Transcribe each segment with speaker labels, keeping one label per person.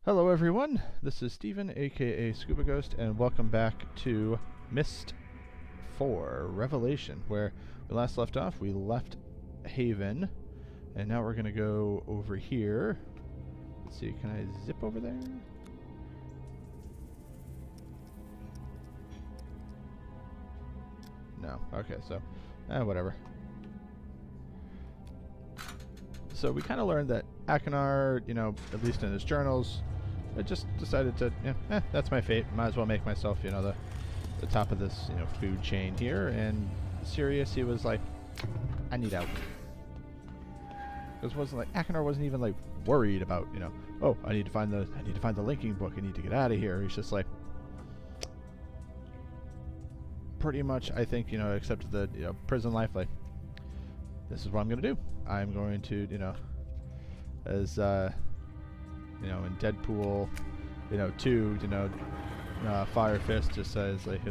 Speaker 1: Hello everyone, this is Steven, aka Scubaghost, and welcome back to Myst 4 Revelation, where we last left off. We left Haven, and now we're going to go over here. Let's see, can I zip over there? No, okay, so, whatever. So we kind of learned that Achenar, at least in his journals, I just decided to, that's my fate. Might as well make myself, the top of this, food chain here. And Sirrus, he was like, I need out. Because wasn't like Achenar wasn't even like worried about, oh, I need to find the linking book. I need to get out of here. He's just like, pretty much, I think, except the prison life, like, this is what I'm gonna do. I'm going to, as in Deadpool, 2, Fire Fist just says, like,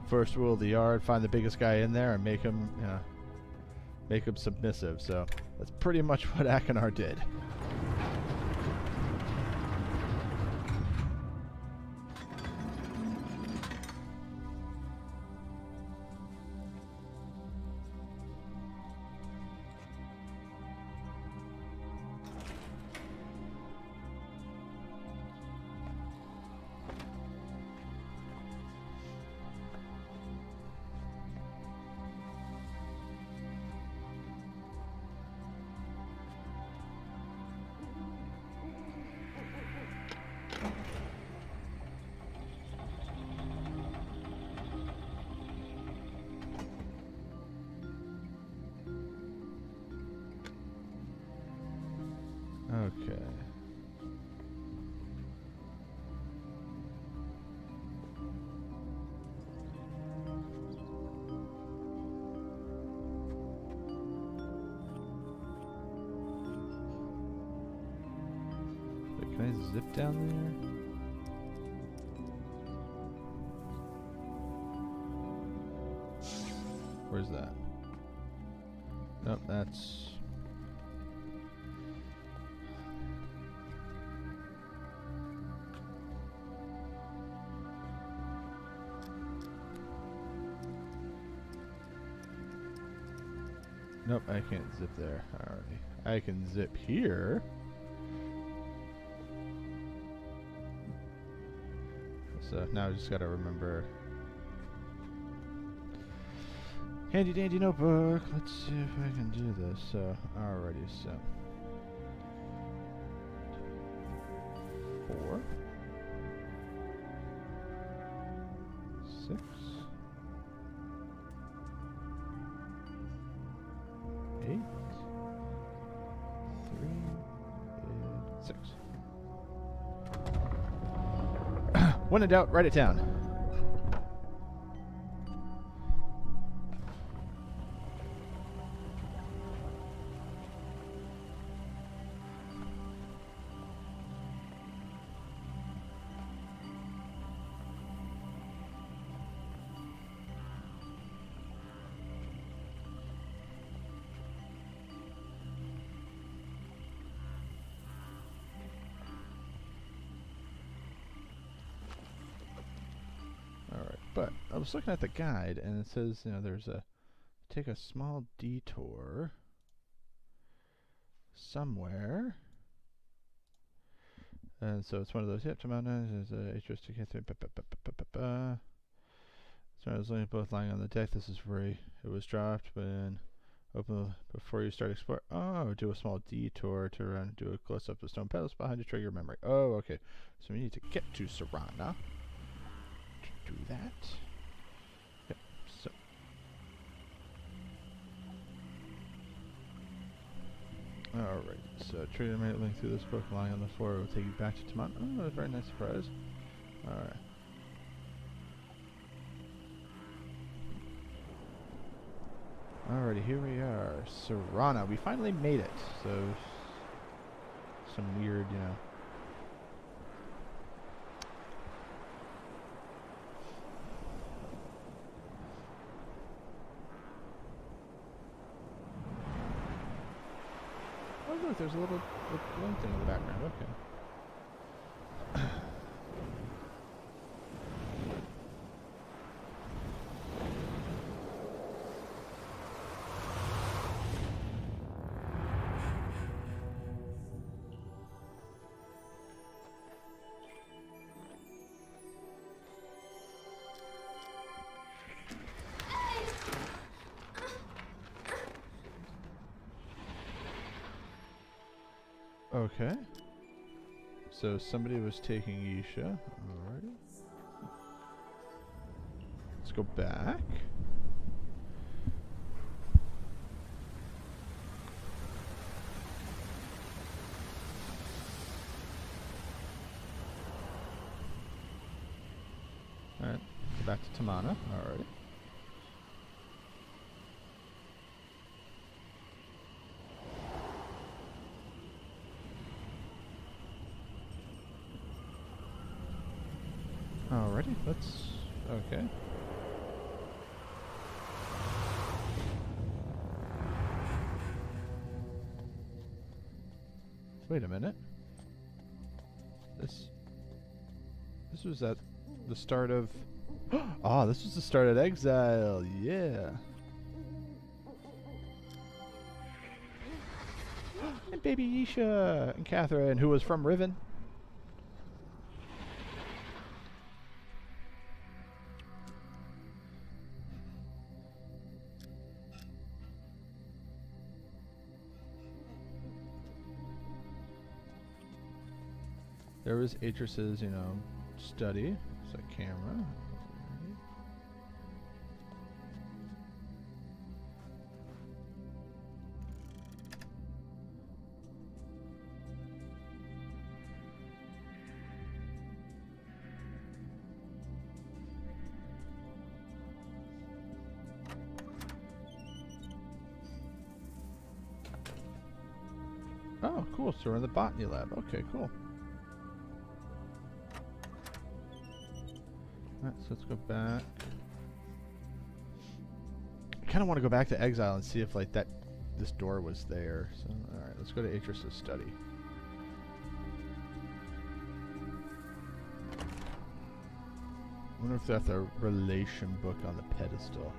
Speaker 1: first rule of the yard, find the biggest guy in there and make him submissive. So that's pretty much what Achenar did. Okay. Wait, can I zip down there? Where's that? Nope, that's... Nope, I can't zip there. Alrighty. I can zip here. So now I just gotta remember. Handy dandy notebook. Let's see if I can do this. So, alrighty, so. 4. 6. 8, 3, and 6. When in doubt, write it down. But I was looking at the guide, and it says, there's take a small detour somewhere. And so it's one of those, yep, Tomahna is Atrus to get through. So I was looking at both lying on the deck. This is where it was dropped, but open before you start exploring. Oh, do a small detour to run, do a close up of stone pedals behind to trigger memory. Oh, okay. So we need to get to Serenia. Do that. Yep, so. Alright, so trigger minute link through this book lying on the floor will take you back to Tomahna. Oh, very nice surprise. Alright. Alrighty, here we are. Serenia. We finally made it. So, some weird, Oh, look, there's a little glowing thing in the background. Okay. Okay. So somebody was taking Isha. Alrighty. Let's go back. Alright, go back to Tomahna. Alrighty. Alrighty, let's... okay. Wait a minute. This was at the start of... oh, this was the start of Exile, yeah! And baby Isha! And Catherine, who was from Riven. There was Atrus's, you know, study. It's a camera. Oh, cool. So we're in the botany lab. Okay, cool. Alright, so let's go back. I kind of want to go back to Exile and see if, like, this door was there. So, alright, let's go to Atrus's study. I wonder if that's a relation book on the pedestal.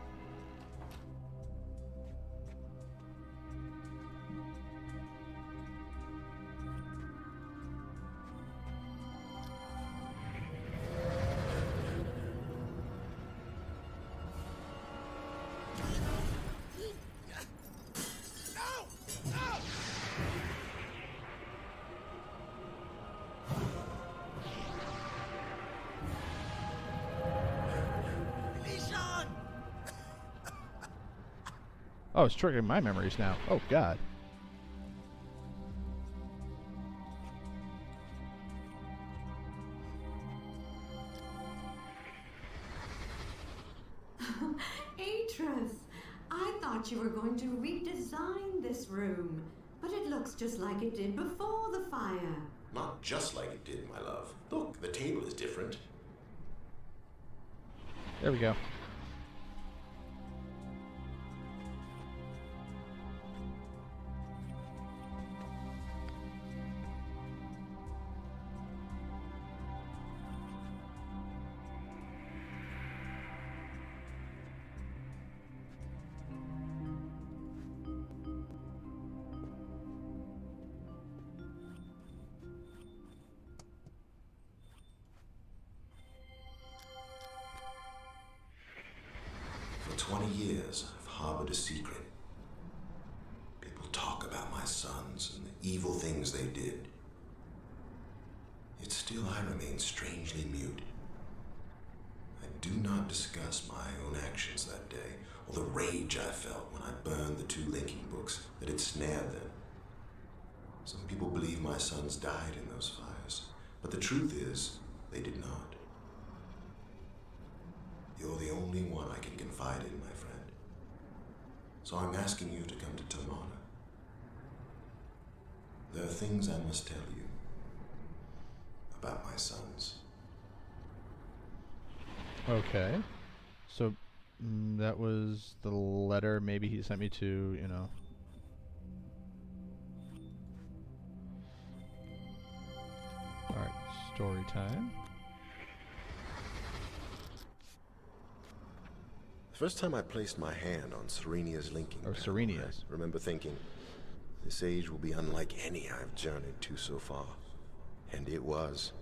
Speaker 1: Oh, it's triggering my memories now. Oh, God.
Speaker 2: Atrus, I thought you were going to redesign this room, but it looks just like it did before the fire.
Speaker 3: Not just like it did, my love. Look, the table is different.
Speaker 1: There we go.
Speaker 3: For 20 years, I've harbored a secret. People talk about my sons and the evil things they did. Yet still I remain strangely mute. I do not discuss my own actions that day, or the rage I felt when I burned the 2 linking books that had snared them. Some people believe my sons died in those fires, but the truth is, they did not. You're the only one I can confide in, my friend. So I'm asking you to come to Tomahna. There are things I must tell you about my sons.
Speaker 1: Okay. So, that was the letter maybe he sent me to, you know... Alright, story time.
Speaker 3: The first time I placed my hand on Serenia's linking panel,
Speaker 1: Serenia's.
Speaker 3: I remember thinking, this age will be unlike any I've journeyed to so far. And it was.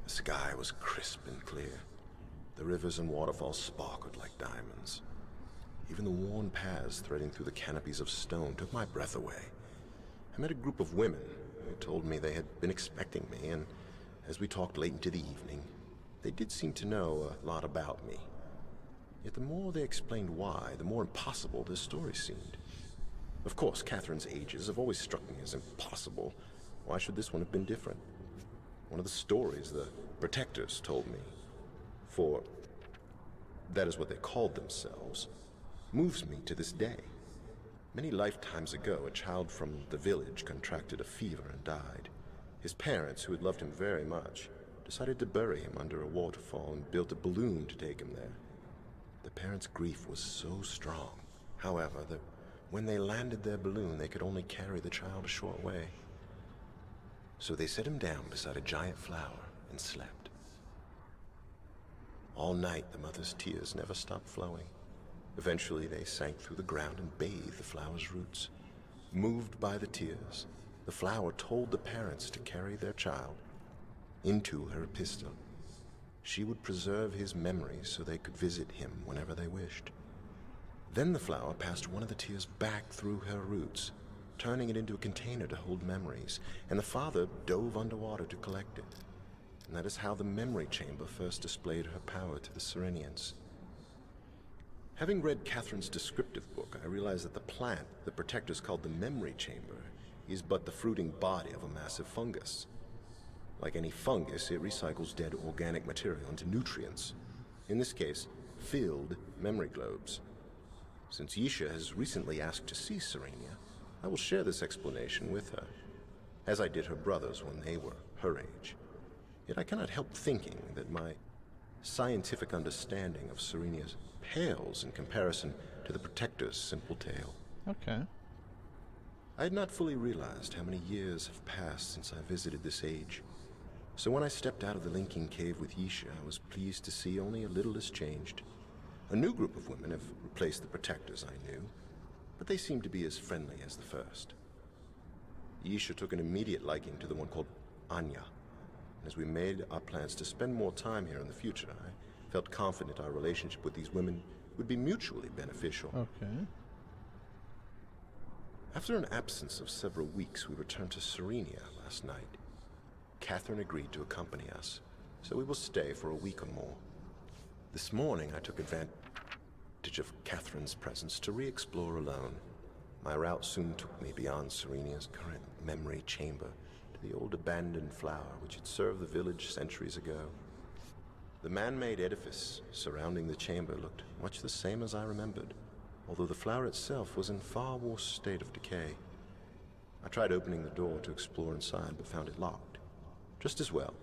Speaker 3: The sky was crisp and clear. The rivers and waterfalls sparkled like diamonds. Even the worn paths threading through the canopies of stone took my breath away. I met a group of women, who told me they had been expecting me, and as we talked late into the evening, they did seem to know a lot about me. Yet the more they explained why, the more impossible this story seemed. Of course, Catherine's ages have always struck me as impossible. Why should this one have been different? One of the stories the Protectors told me, for that is what they called themselves, moves me to this day. Many lifetimes ago, a child from the village contracted a fever and died. His parents, who had loved him very much, decided to bury him under a waterfall and built a balloon to take him there. The parents' grief was so strong, however, that when they landed their balloon, they could only carry the child a short way. So they set him down beside a giant flower and slept. All night, the mother's tears never stopped flowing. Eventually, they sank through the ground and bathed the flower's roots. Moved by the tears, the flower told the parents to carry their child into her epistle. She would preserve his memories so they could visit him whenever they wished. Then the flower passed one of the tears back through her roots, turning it into a container to hold memories, and the father dove underwater to collect it. And that is how the memory chamber first displayed her power to the Serenians. Having read Catherine's descriptive book, I realized that the plant the Protectors called the memory chamber is but the fruiting body of a massive fungus. Like any fungus, it recycles dead organic material into nutrients. In this case, filled memory globes. Since Yisha has recently asked to see Serenia, I will share this explanation with her, as I did her brothers when they were her age. Yet I cannot help thinking that my scientific understanding of Serenia's pales in comparison to the Protector's simple tale.
Speaker 1: Okay.
Speaker 3: I had not fully realized how many years have passed since I visited this age. So when I stepped out of the linking cave with Yisha, I was pleased to see only a little has changed. A new group of women have replaced the Protectors I knew, but they seemed to be as friendly as the first. Yisha took an immediate liking to the one called Anya. As we made our plans to spend more time here in the future, I felt confident our relationship with these women would be mutually beneficial.
Speaker 1: Okay.
Speaker 3: After an absence of several weeks, we returned to Serenia last night. Catherine agreed to accompany us, so we will stay for a week or more. This morning, I took advantage of Catherine's presence to re-explore alone. My route soon took me beyond Serenia's current memory chamber to the old abandoned flower which had served the village centuries ago. The man-made edifice surrounding the chamber looked much the same as I remembered, although the flower itself was in far worse state of decay. I tried opening the door to explore inside, but found it locked. Just as well.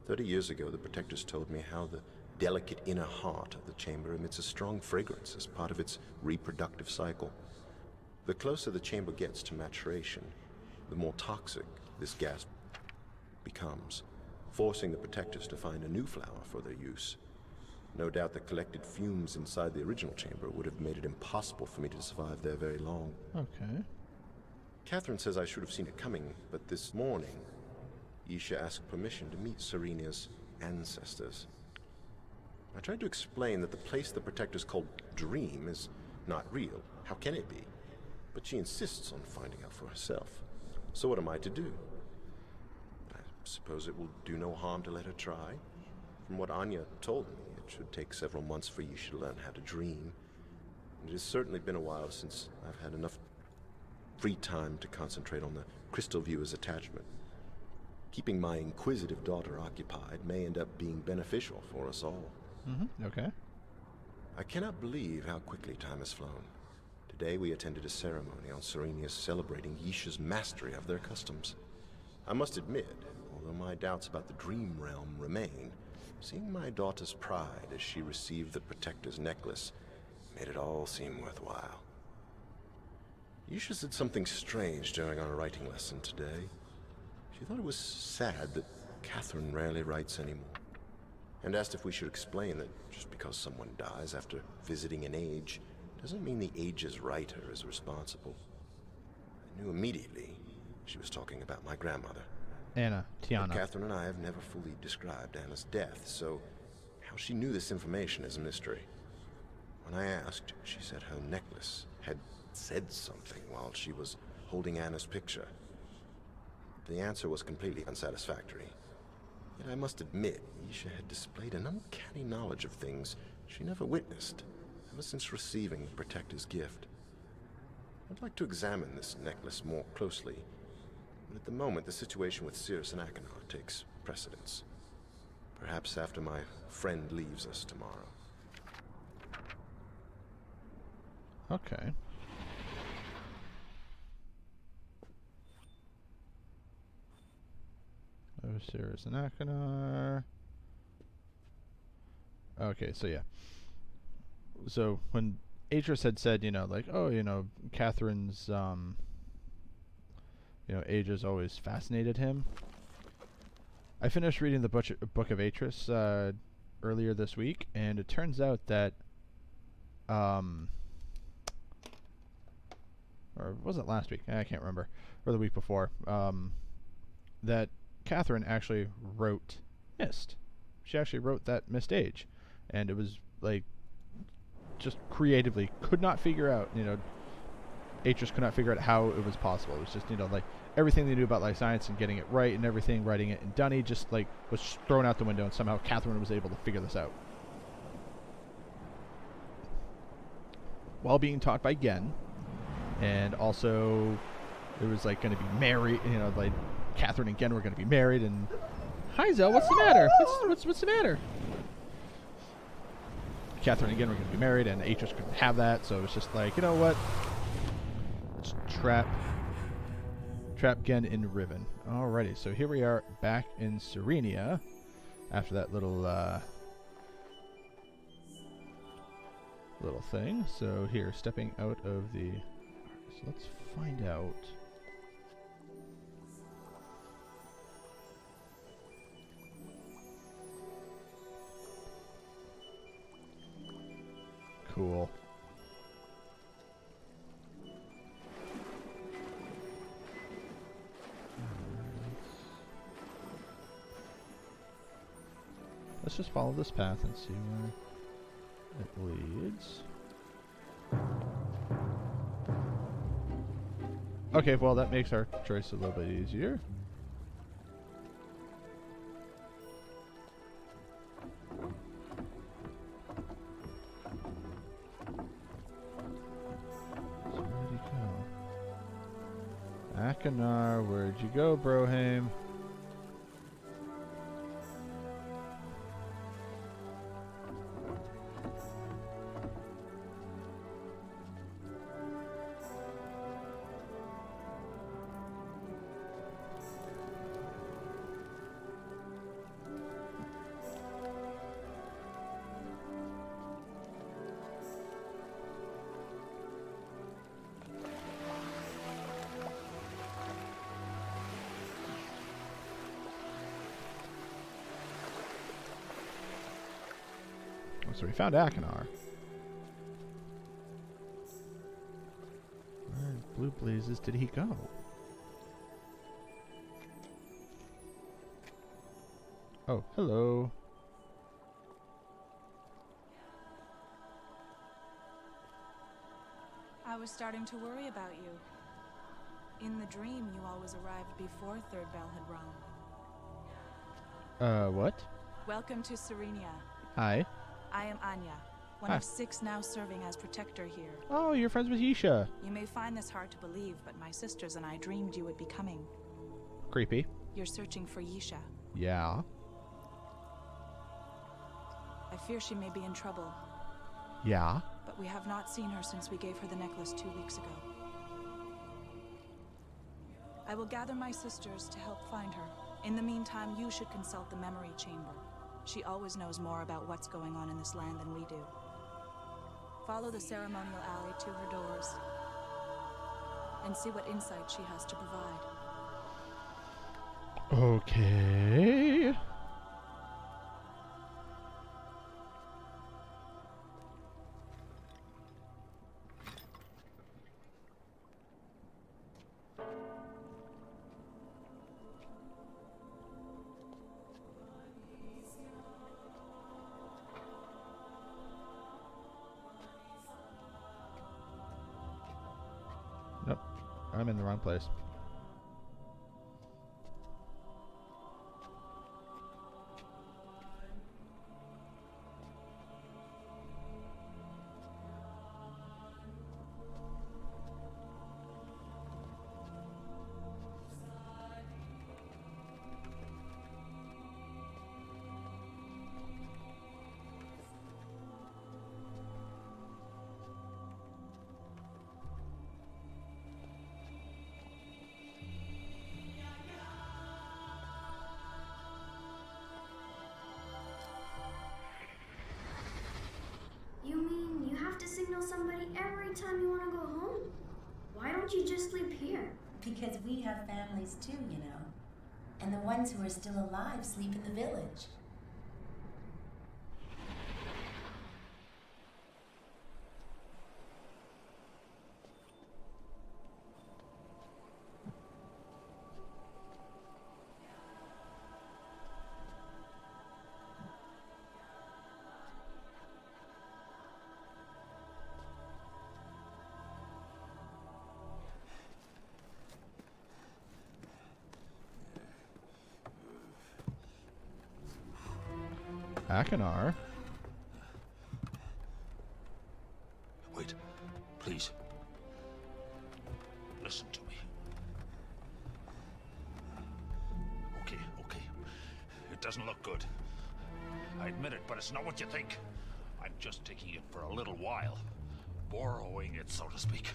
Speaker 3: 30 years ago, the Protectors told me how the delicate inner heart of the chamber emits a strong fragrance as part of its reproductive cycle. The closer the chamber gets to maturation, the more toxic this gas becomes, forcing the Protectors to find a new flower for their use. No doubt the collected fumes inside the original chamber would have made it impossible for me to survive there very long.
Speaker 1: Okay.
Speaker 3: Catherine says I should have seen it coming, but this morning, Yisha asked permission to meet Serenia's ancestors. I tried to explain that the place the Protectors called Dream is not real. How can it be? But she insists on finding out for herself. So what am I to do? I suppose it will do no harm to let her try. From what Anya told me, it should take several months for Yisha to learn how to dream. It has certainly been a while since I've had enough free time to concentrate on the crystal viewer's attachment. Keeping my inquisitive daughter occupied may end up being beneficial for us all.
Speaker 1: Okay.
Speaker 3: I cannot believe how quickly time has flown. Today we attended a ceremony on Serenia's celebrating Yisha's mastery of their customs. I must admit, although my doubts about the dream realm remain, seeing my daughter's pride as she received the Protector's necklace made it all seem worthwhile. Yisha said something strange during our writing lesson today. She thought it was sad that Catherine rarely writes anymore, and asked if we should explain that just because someone dies after visiting an age doesn't mean the age's writer is responsible. I knew immediately she was talking about my grandmother.
Speaker 1: Tiana.
Speaker 3: But Catherine and I have never fully described Anna's death, so how she knew this information is a mystery. When I asked, she said her necklace had said something while she was holding Anna's picture. The answer was completely unsatisfactory. Yet I must admit, Isha had displayed an uncanny knowledge of things she never witnessed ever since receiving the Protector's gift. I'd like to examine this necklace more closely, but at the moment the situation with Sirrus and Achenar takes precedence. Perhaps after my friend leaves us tomorrow.
Speaker 1: Okay. Oh, Sirrus and Achenar. Okay, so yeah. So when Atrus had said, like, oh, Catherine's, age has always fascinated him. I finished reading the Book of Atrus earlier this week, and it turns out that, or was it last week? I can't remember. Or the week before. That Catherine actually wrote Myst. She actually wrote that Myst Age. And it was, like, just creatively could not figure out, Atrus could not figure out how it was possible. It was just, like, everything they knew about life science and getting it right and everything, writing it in Dunny, just, like, was thrown out the window, and somehow Catherine was able to figure this out. While being taught by Gen, and also it was, like, going to be married, like, Catherine and Gen were going to be married, and... Hi, Zell, what's the matter? What's the matter? Catherine and Gen were going to be married, and Atrus couldn't have that, so it was just like, you know what? Let's trap Gen in Riven. Alrighty, so here we are back in Serenia after that little thing. So here, stepping out of the... So let's find out... Cool. Let's just follow this path and see where it leads. Okay, well that makes our choice a little bit easier. Achenar, where'd you go, Broham? So we found Achenar. Where in blue blazes did he go? Oh, hello.
Speaker 4: I was starting to worry about you. In the dream, you always arrived before third bell had rung.
Speaker 1: What?
Speaker 4: Welcome to Serenia.
Speaker 1: Hi.
Speaker 4: I am Anya, one of 6 now serving as protector here.
Speaker 1: Oh, you're friends with Isha.
Speaker 4: You may find this hard to believe, but my sisters and I dreamed you would be coming.
Speaker 1: Creepy.
Speaker 4: You're searching for Yisha.
Speaker 1: Yeah.
Speaker 4: I fear she may be in trouble.
Speaker 1: Yeah.
Speaker 4: But we have not seen her since we gave her the necklace 2 weeks ago. I will gather my sisters to help find her. In the meantime, you should consult the memory chamber. She always knows more about what's going on in this land than we do. Follow the ceremonial alley to her doors and see what insight she has to provide.
Speaker 1: Okay. Nope, I'm in the wrong place.
Speaker 5: time you want to go home? Why don't you just sleep here?
Speaker 6: Because we have families too, you know. And the ones who are still alive sleep in the village.
Speaker 1: Achenar.
Speaker 7: Wait, please. Listen to me. Okay. It doesn't look good. I admit it, but it's not what you think. I'm just taking it for a little while. Borrowing it, so to speak.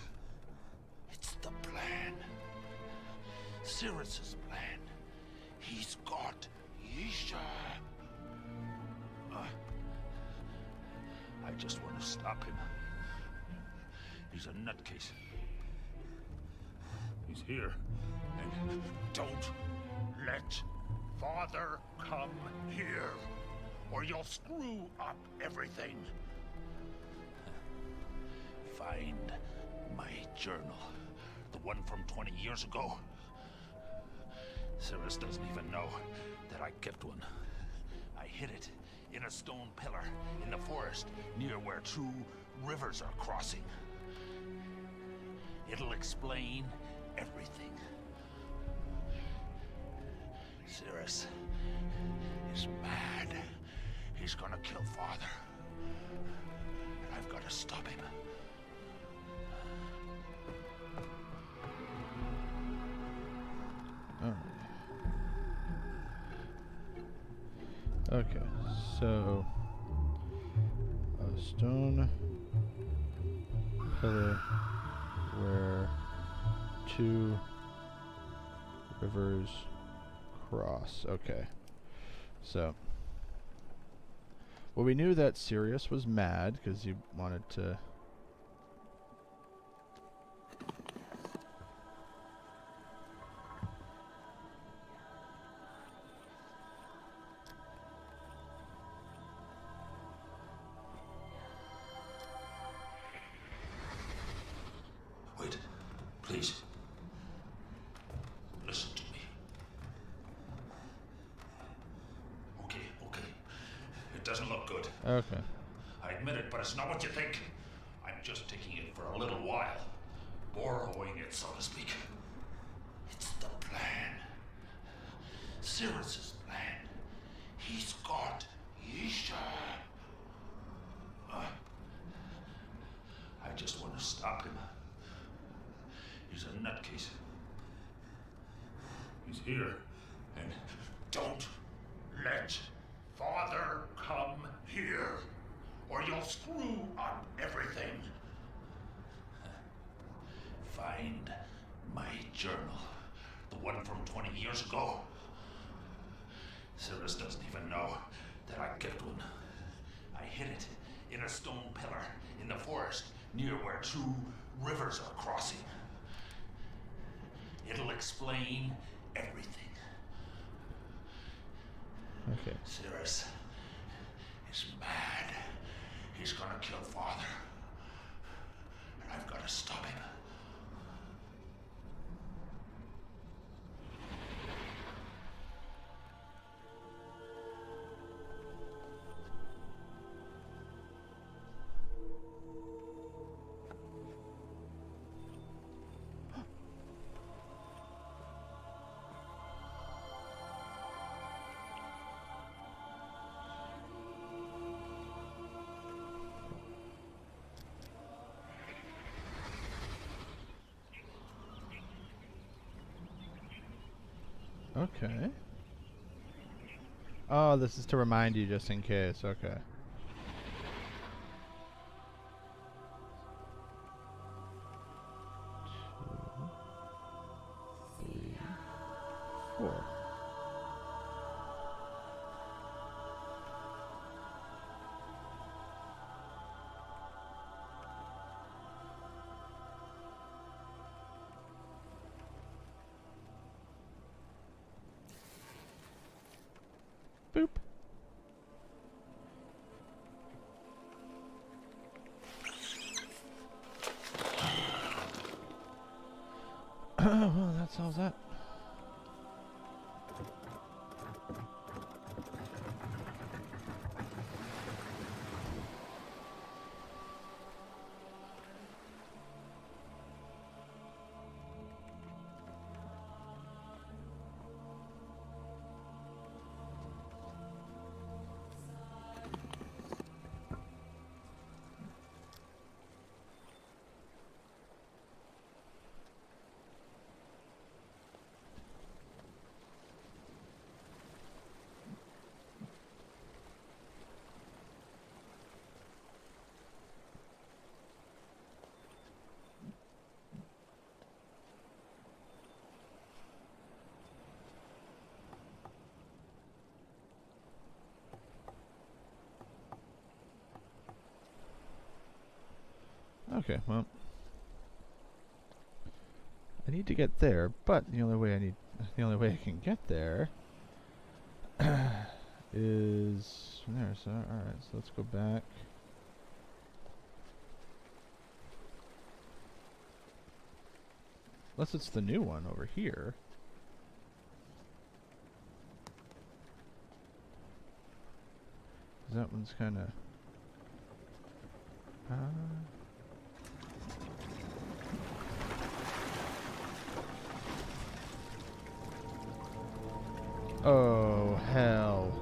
Speaker 7: It's the plan. Sirrus's plan. He's got Yesha. I just want to stop him. He's a nutcase. He's here. And don't let Father come here, or you'll screw up everything. Find my journal. The one from 20 years ago. Sirrus doesn't even know that I kept one. I hid it in a stone pillar in the forest near where 2 rivers are crossing. It'll explain everything. Sirrus is mad. He's gonna kill Father. And I've got to stop him.
Speaker 1: Okay, so a stone pillar where 2 rivers cross. Okay, so well, we knew that Sirrus was mad because he wanted to.
Speaker 7: Wait, please. Listen to me. Okay. It doesn't look good.
Speaker 1: Okay.
Speaker 7: I admit it, but it's not what you think. I'm just taking it for a little while. Borrowing it, so to speak. It's the plan. Sirrus's plan. He's got Yesha. I just want to stop him. He's a nutcase. He's here. And don't let Father come here, or you'll screw up everything. Find my journal. The one from 20 years ago. Sirrus doesn't even know that I kept one. I hid it in a stone pillar in the forest near where 2 rivers are crossing. It'll explain everything.
Speaker 1: Okay.
Speaker 7: Sirrus is mad. He's gonna kill Father. And I've got to stop him.
Speaker 1: Okay. Oh, this is to remind you just in case. Okay. 2, 3, 4. Boop. Well, that solves that. Okay, well, I need to get there, but the only way I can get there is from there. So, all right, so let's go back. Unless it's the new one over here. That one's kind of. Oh, hell.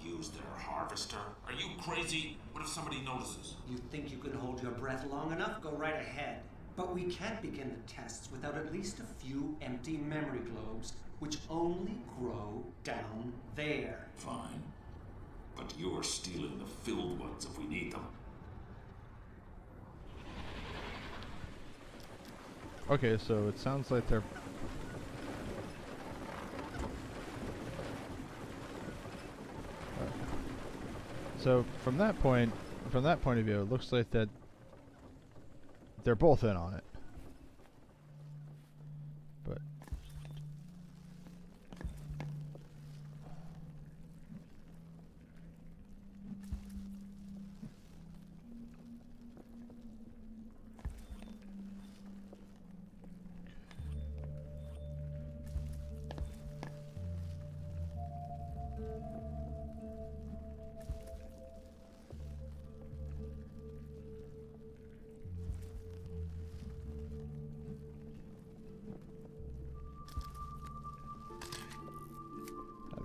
Speaker 8: Use their harvester? Are you crazy? What if somebody notices?
Speaker 9: You think you can hold your breath long enough? Go right ahead. But we can't begin the tests without at least a few empty memory globes, which only grow down there.
Speaker 8: Fine. But you're stealing the filled ones if we need them.
Speaker 1: Okay, so it sounds like they're... So from that point of view, it looks like that they're both in on it. But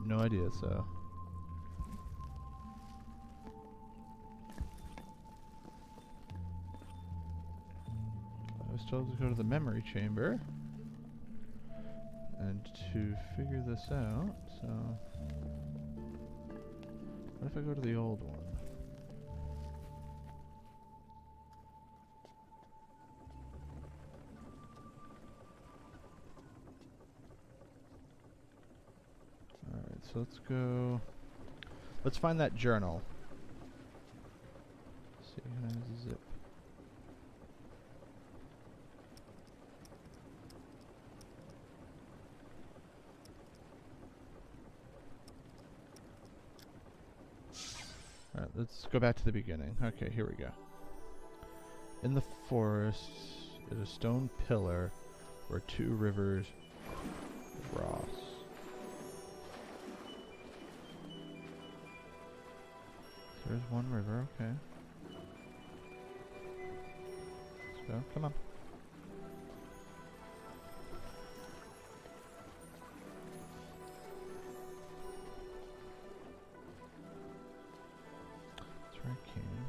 Speaker 1: no idea, so. I was told to go to the memory chamber and to figure this out, so. What if I go to the old one? So let's go. Let's find that journal. Let's see, how does zip? Alright, let's go back to the beginning. Okay, here we go. In the forest, at a stone pillar where two rivers cross. There's one river, okay. Let's So, come on. That's where I came.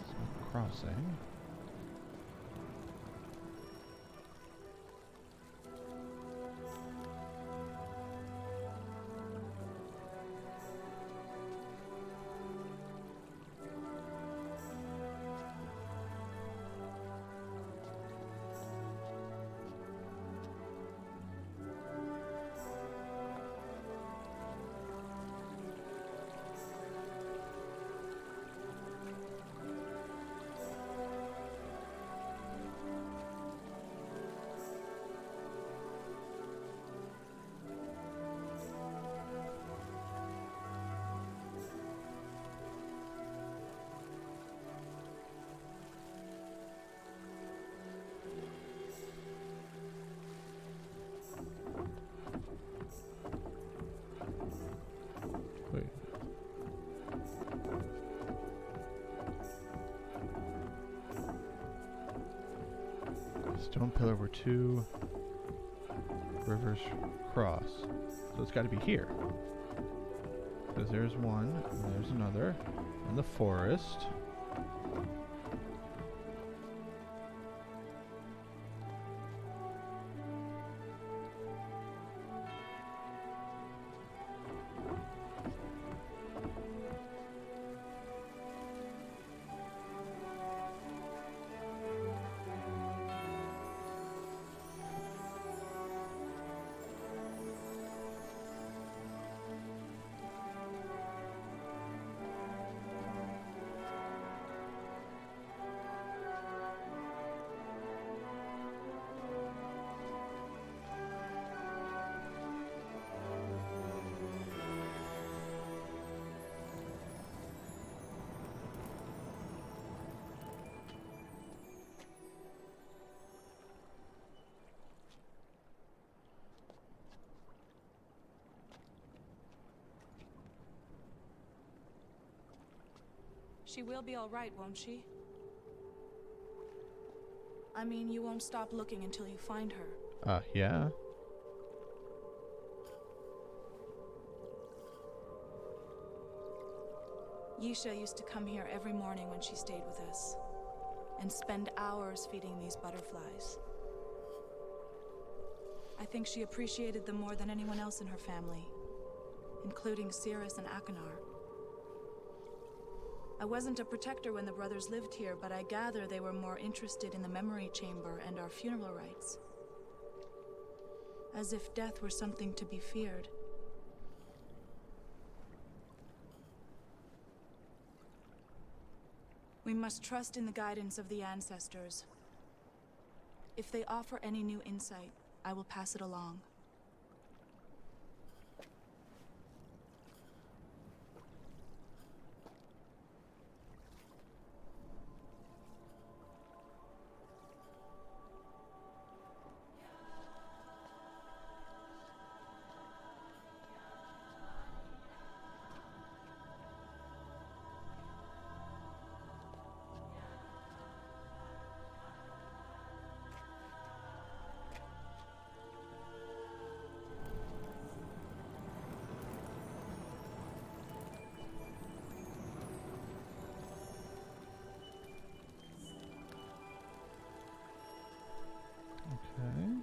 Speaker 1: Smooth crossing. Wait. Stone pillar where 2 rivers cross. So it's got to be here. Because there's one, and there's another, in the forest.
Speaker 4: She will be all right, won't she? I mean, you won't stop looking until you find her.
Speaker 1: Yeah.
Speaker 4: Yisha used to come here every morning when she stayed with us, and spend hours feeding these butterflies. I think she appreciated them more than anyone else in her family, including Sirrus and Achenar. I wasn't a protector when the brothers lived here, but I gather they were more interested in the memory chamber and our funeral rites. As if death were something to be feared. We must trust in the guidance of the ancestors. If they offer any new insight, I will pass it along.
Speaker 1: Okay.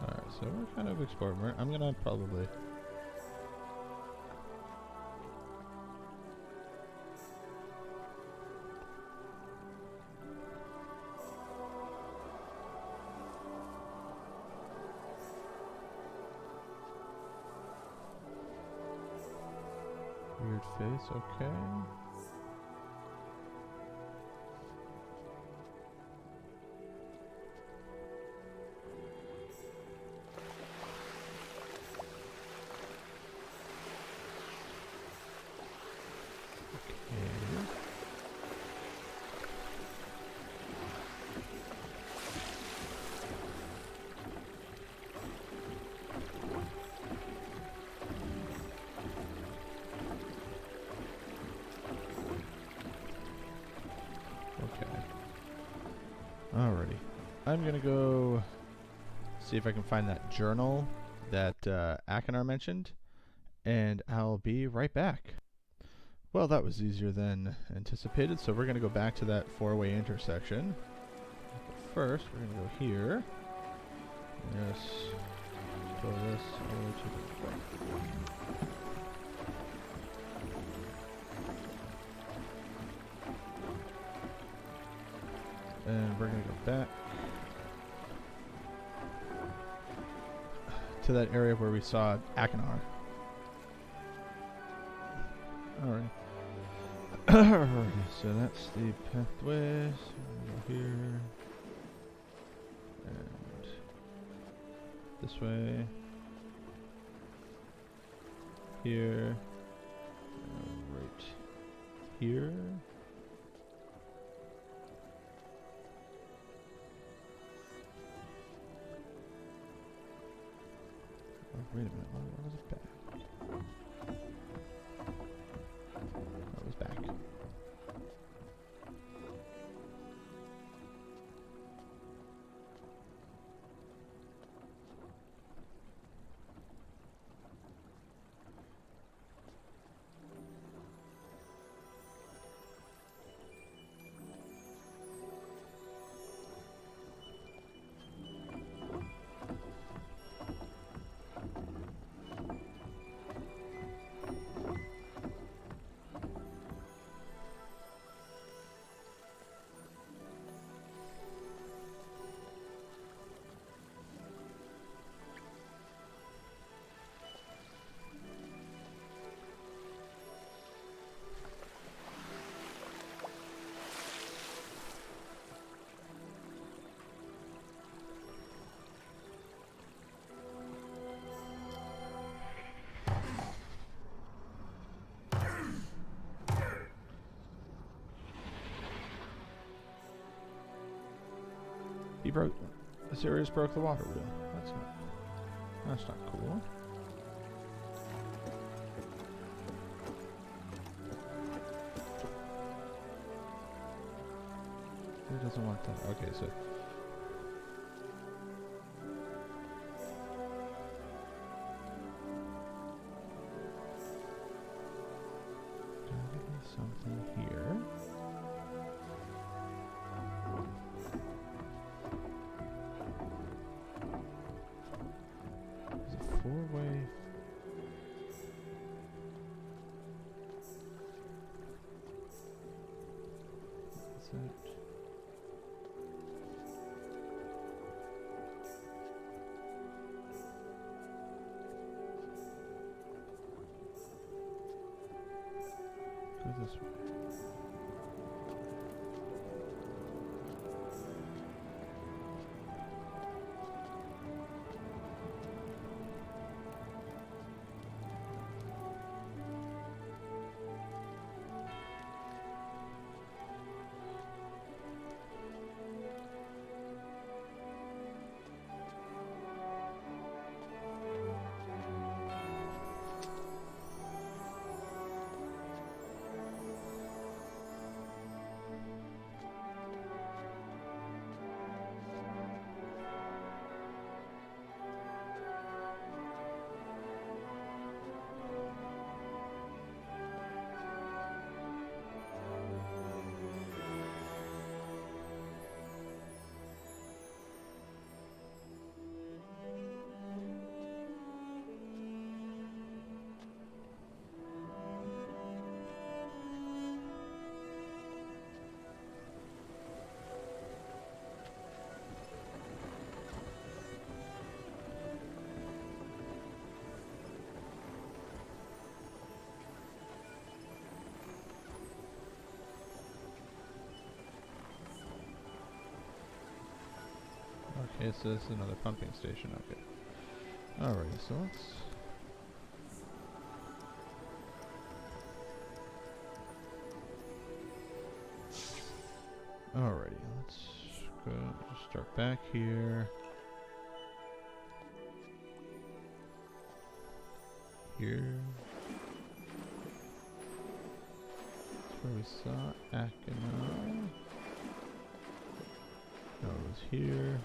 Speaker 1: Alright, so we're kind of exploring. I'm gonna probably... Space, okay. Alrighty. I'm gonna go see if I can find that journal that Achenar mentioned, and I'll be right back. Well, that was easier than anticipated, so we're gonna go back to that four-way intersection. But first, we're gonna go here. Yes. Throw this over to the right. And we're going to go back to that area where we saw Achenar. Alright. So that's the pathway. So we're going to go here. And this way. Here. Right here. Oh, wait a minute, why was it back? Oh, it was back. Sirrus broke the water wheel. That's not cool. Who doesn't want that? Okay, so something here. Four-way. What's that? Go this way. Okay, so this is another pumping station. Okay. Alrighty, so let's... Alrighty, let's go start back here. Here. That's where we saw Achenar. That was here.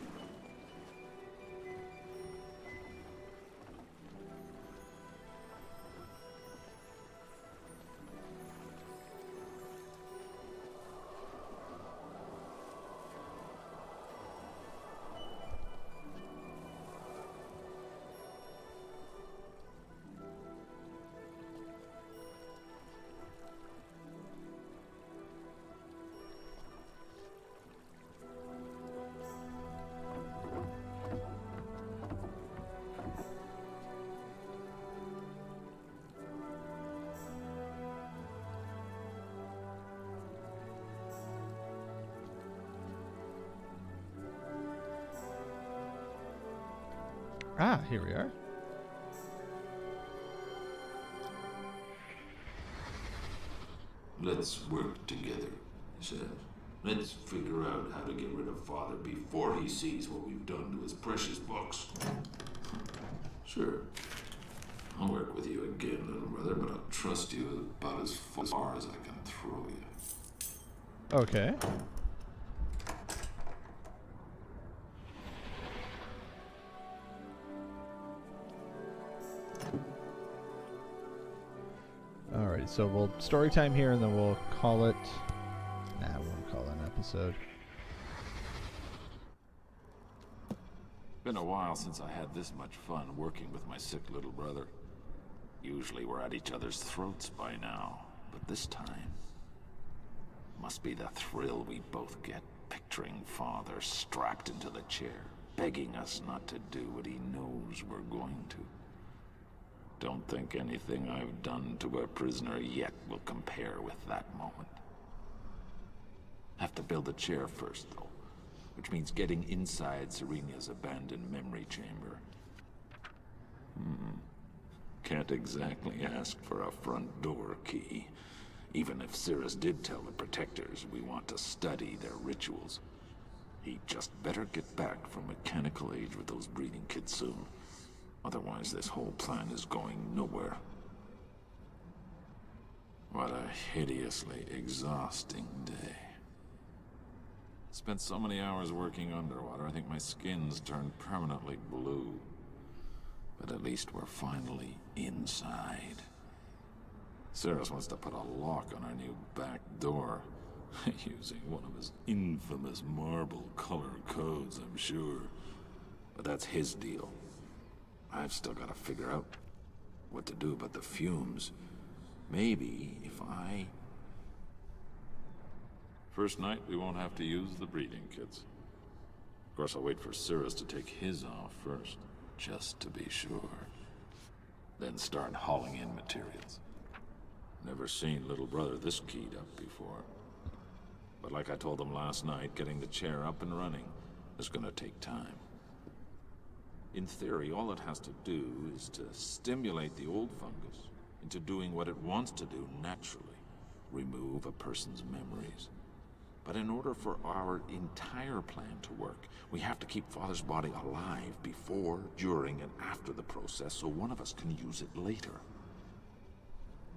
Speaker 1: Ah, here we are.
Speaker 8: Let's work together, he says. Let's figure out how to get rid of Father before he sees what we've done to his precious books. Sure. I'll work with you again, little brother, but I'll trust you about as far as I can throw you.
Speaker 1: Okay. Alright, so we'll story time here and then we'll call it... Nah, we won't call it an episode.
Speaker 8: Been a while since I had this much fun working with my sick little brother. Usually we're at each other's throats by now, but this time... must be the thrill we both get picturing Father strapped into the chair, begging us not to do what he knows we're going to. Don't think anything I've done to a prisoner yet will compare with that moment. Have to build a chair first, though, which means getting inside Serenia's abandoned memory chamber. Can't exactly ask for a front door key, even if Sirrus did tell the Protectors we want to study their rituals. He'd just better get back from mechanical age with those breeding kids soon. Otherwise, this whole plan is going nowhere. What a hideously exhausting day. Spent so many hours working underwater, I think my skin's turned permanently blue. But at least we're finally inside. Sirrus wants to put a lock on our new back door, using one of his infamous marble color codes, I'm sure. But that's his deal. I've still got to figure out what to do about the fumes. Maybe if I... First night, we won't have to use the breeding kits. Of course, I'll wait for Sirrus to take his off first, just to be sure. Then start hauling in materials. Never seen little brother this keyed up before. But like I told him last night, getting the chair up and running is gonna take time. In theory, all it has to do is to stimulate the old fungus into doing what it wants to do naturally. Remove a person's memories. But in order for our entire plan to work, we have to keep Father's body alive before, during, and after the process so one of us can use it later.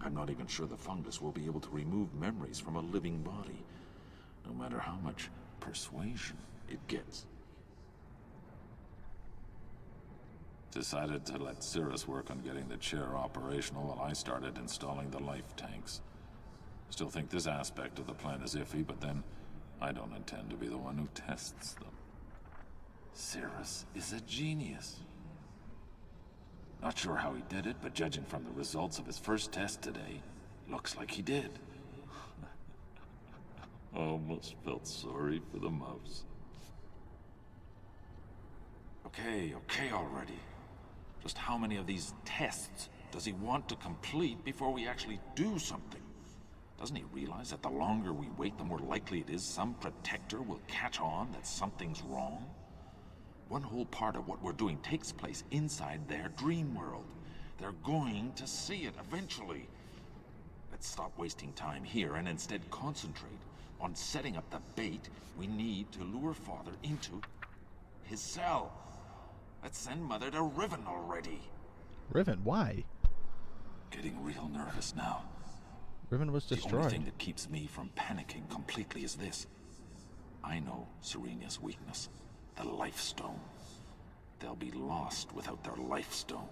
Speaker 8: I'm not even sure the fungus will be able to remove memories from a living body, no matter how much persuasion it gets. Decided to let Sirrus work on getting the chair operational while I started installing the life tanks. Still think this aspect of the plan is iffy, but then I don't intend to be the one who tests them. Sirrus is a genius. Not sure how he did it, but judging from the results of his first test today, looks like he did. Almost felt sorry for the mouse. Okay already. Just how many of these tests does he want to complete before we actually do something? Doesn't he realize that the longer we wait, the more likely it is some protector will catch on that something's wrong? One whole part of what we're doing takes place inside their dream world. They're going to see it eventually. Let's stop wasting time here and instead concentrate on setting up the bait we need to lure Father into his cell. Let's send Mother to Riven already.
Speaker 1: Riven? Why?
Speaker 8: Getting real nervous now.
Speaker 1: Riven was
Speaker 8: The
Speaker 1: destroyed.
Speaker 8: only thing that keeps me from panicking completely is this. I know Serenia's weakness. The Life Stone. They'll be lost without their Life Stone.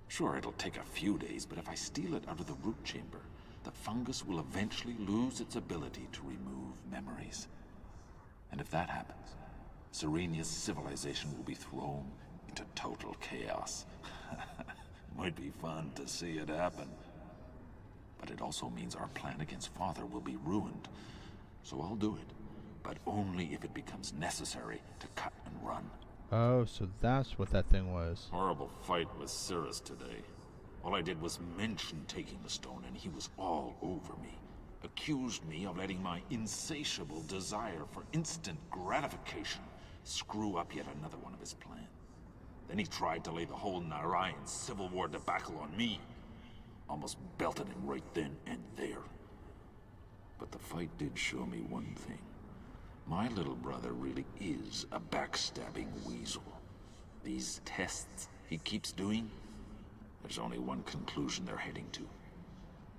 Speaker 8: Sure, it'll take a few days, but if I steal it out of the root chamber, the fungus will eventually lose its ability to remove memories. And if that happens, Serenia's civilization will be thrown into total chaos. Might be fun to see it happen. But it also means our plan against Father will be ruined. So I'll do it, but only if it becomes necessary to cut and run.
Speaker 1: Oh, so that's what that thing was.
Speaker 8: Horrible fight with Sirrus today. All I did was mention taking the stone and he was all over me. Accused me of letting my insatiable desire for instant gratification screw up yet another one of his plans. Then he tried to lay the whole Narayan Civil War debacle on me. Almost belted him right then and there. But the fight did show me one thing. My little brother really is a backstabbing weasel. These tests he keeps doing, there's only one conclusion they're heading to.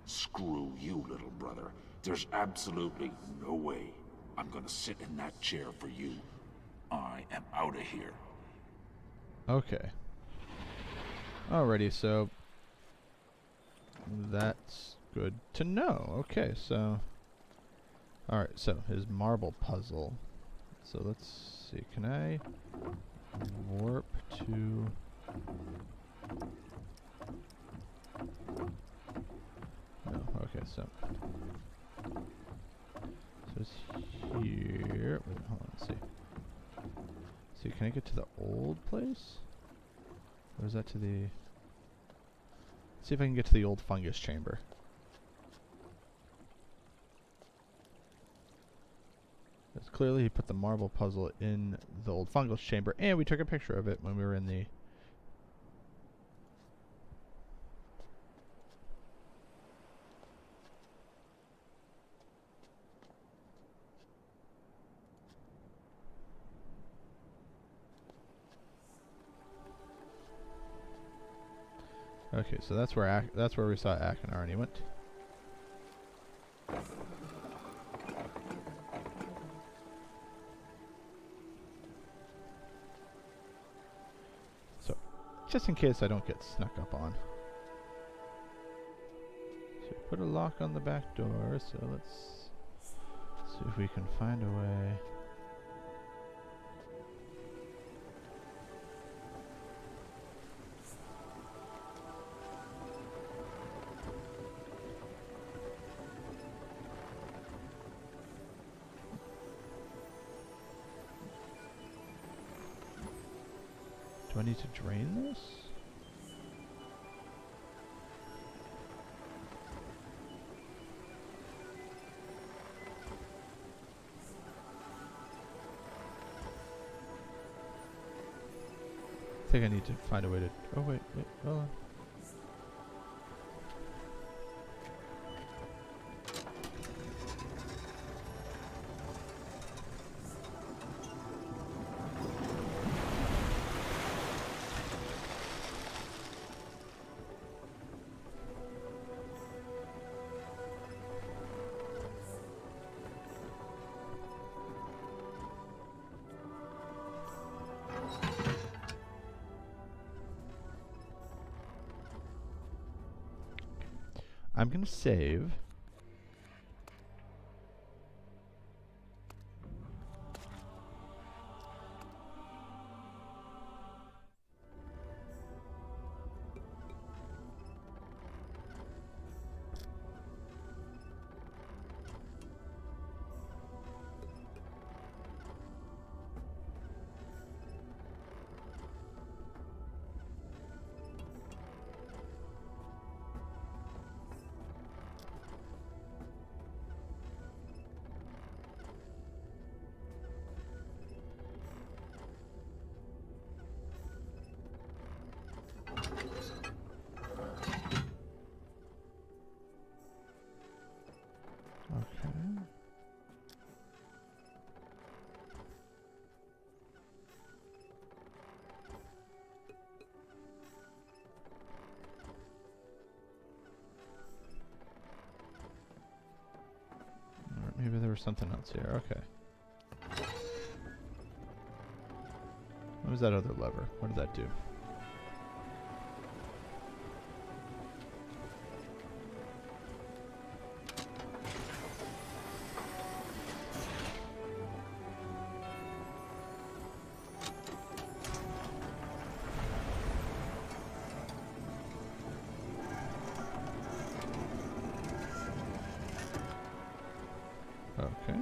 Speaker 8: Screw you, little brother. There's absolutely no way I'm gonna sit in that chair for you. I am out of here.
Speaker 1: Okay. Alrighty, so that's good to know. Okay, so alright, so his marble puzzle. So let's see, can I warp to no, okay, so it's here. Wait, hold on, let's see. See, can I get to the old place? Or is that to the... Let's see if I can get to the old fungus chamber. Because clearly he put the marble puzzle in the old fungus chamber, and we took a picture of it when we were in the... Okay, so that's where we saw Achenar, and he went. So, just in case I don't get snuck up on. So put a lock on the back door. So let's see if we can find a way. Do I need to drain this? I think I need to find a way to... Oh, wait, hold on. I'm going to save. there's something else here. Okay. What was that other lever? What did that do? Okay.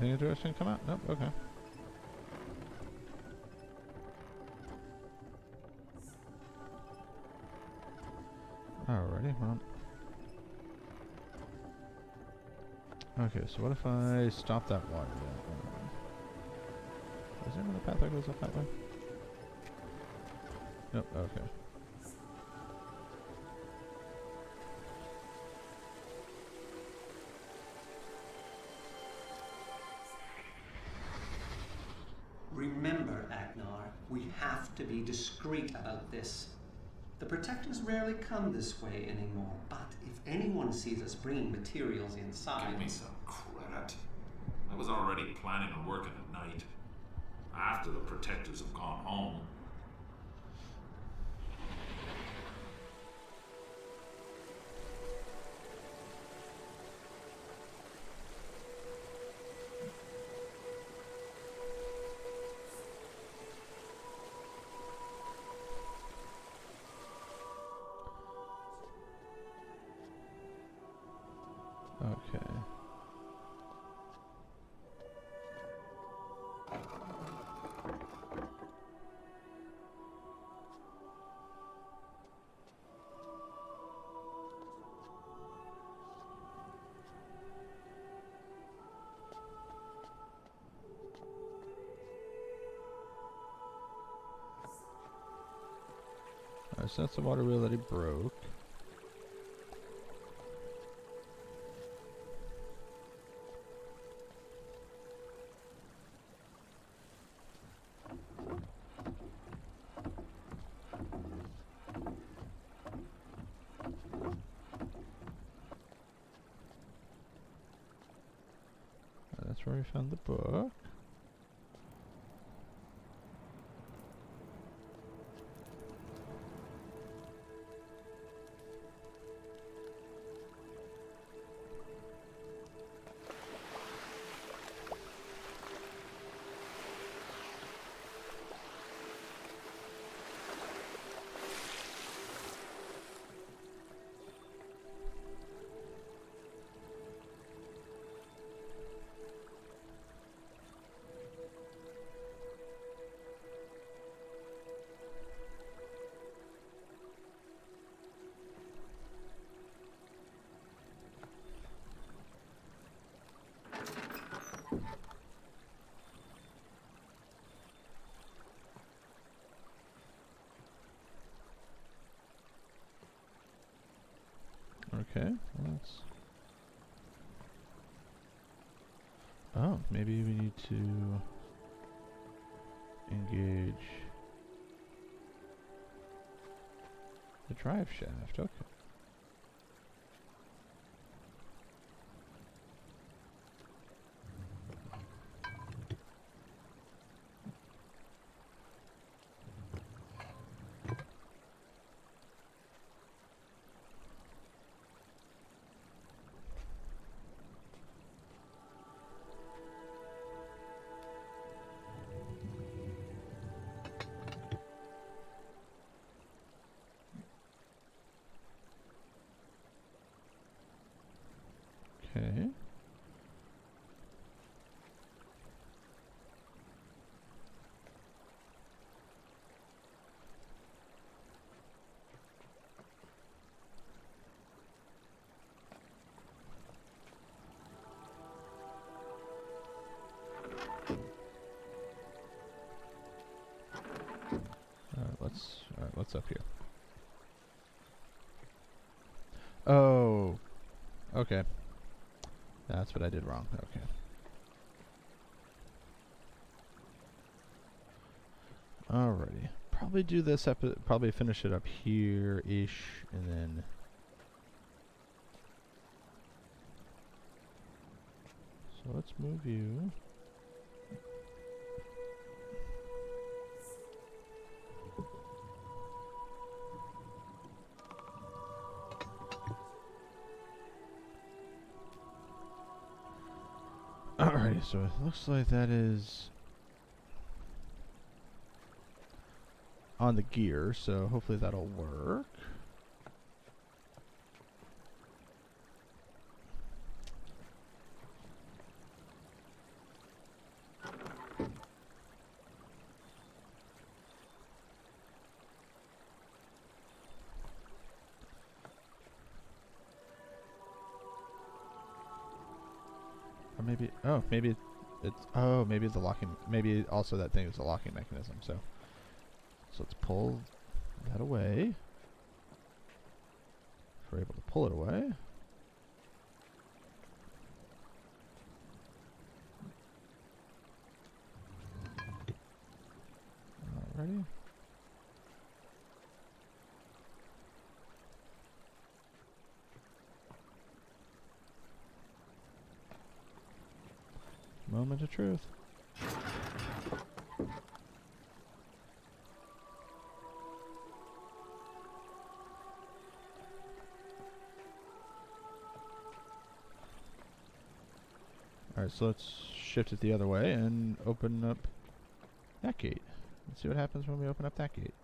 Speaker 1: Anything interesting come out? Nope, okay. Alrighty, well. Okay, so what if I stop that water? Is there another path that goes up that way? Nope, okay.
Speaker 9: Remember, Achenar, we have to be discreet about this. The Protectors rarely come this way anymore, but if anyone sees us bringing materials inside...
Speaker 8: Give me some credit. I was already planning on working at night. After the Protectors have gone home.
Speaker 1: Okay. Alright, so that's the water wheel that he broke. That's where we found the book. Okay, well that's... Oh, maybe we need to engage the drive shaft. Okay. Alright, what's up here? Oh. Okay. That's what I did wrong. Okay. Alrighty. Probably do this probably finish it up here-ish, and then... So let's move you. Alrighty, so it looks like that is on the gear, so hopefully that'll work. Or maybe, oh, maybe maybe the locking, maybe also that thing is a locking mechanism, so let's pull that away. If we're able to pull it away. Alrighty. Moment of truth. Alright, so let's shift it the other way and open up that gate. Let's see what happens when we open up that gate.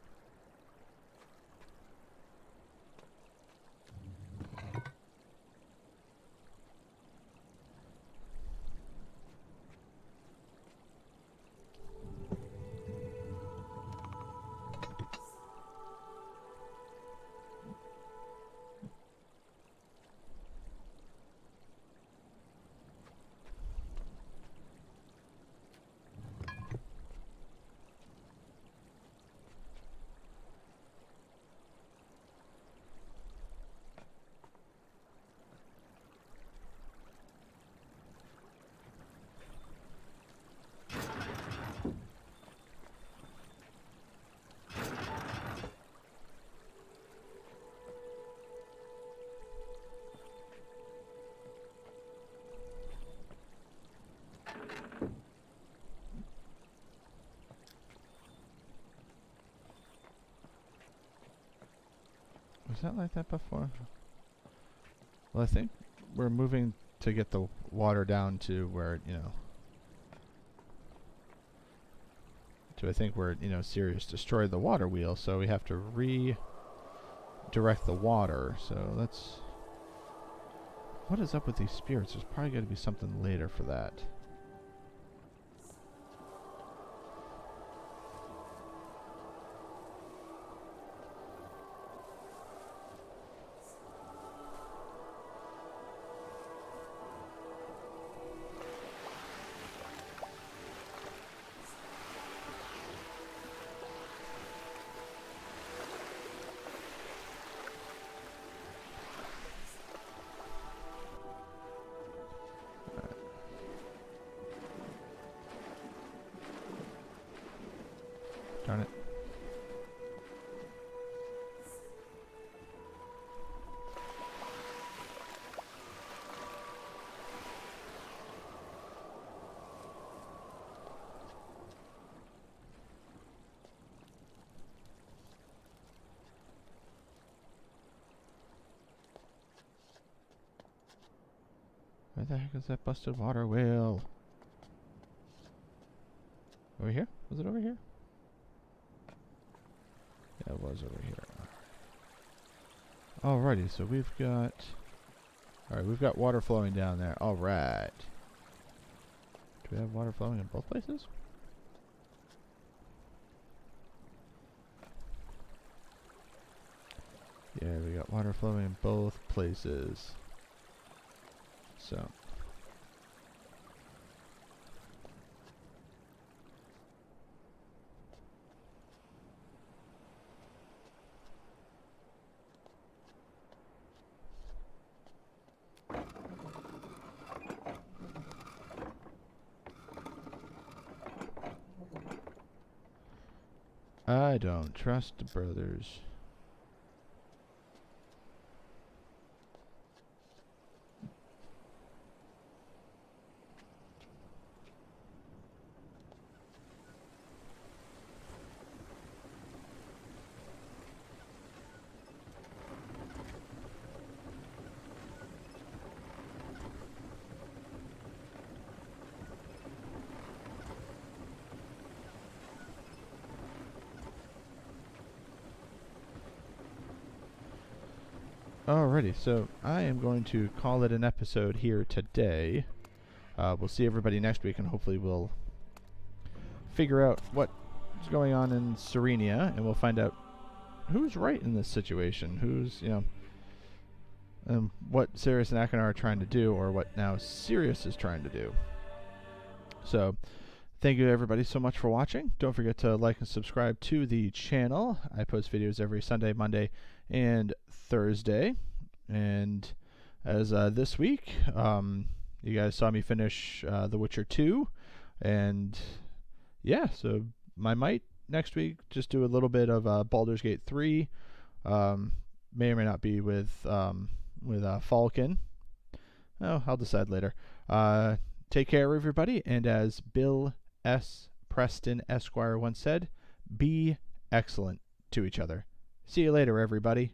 Speaker 1: Was that like that before? Well, I think we're moving to get the water down to where, you know, to I think where, you know, Sirrus destroyed the water wheel, so we have to redirect the water. So let's... What is up with these spirits? There's probably got to be something later for that. Darn it. Where the heck is that busted water wheel? Over here? Was it over here? Yeah, it was over here. Alrighty, so we've got... Alright, we've got water flowing down there. Alright. Do we have water flowing in both places? Yeah, we got water flowing in both places. So... I don't trust the brothers. Alrighty, so I am going to call it an episode here today. We'll see everybody next week, and hopefully we'll figure out what's going on in Serenia, and we'll find out who's right in this situation, who's, what Sirrus and Achenar are trying to do, or what now Sirrus is trying to do. So, thank you everybody so much for watching. Don't forget to like and subscribe to the channel. I post videos every Sunday, Monday, and Thursday. And as this week, you guys saw me finish The Witcher 2. And yeah, so I might next week just do a little bit of Baldur's Gate 3. May or may not be with Falcon. Oh, I'll decide later. Take care, everybody. And as Bill S. Preston Esquire once said, be excellent to each other. See you later, everybody.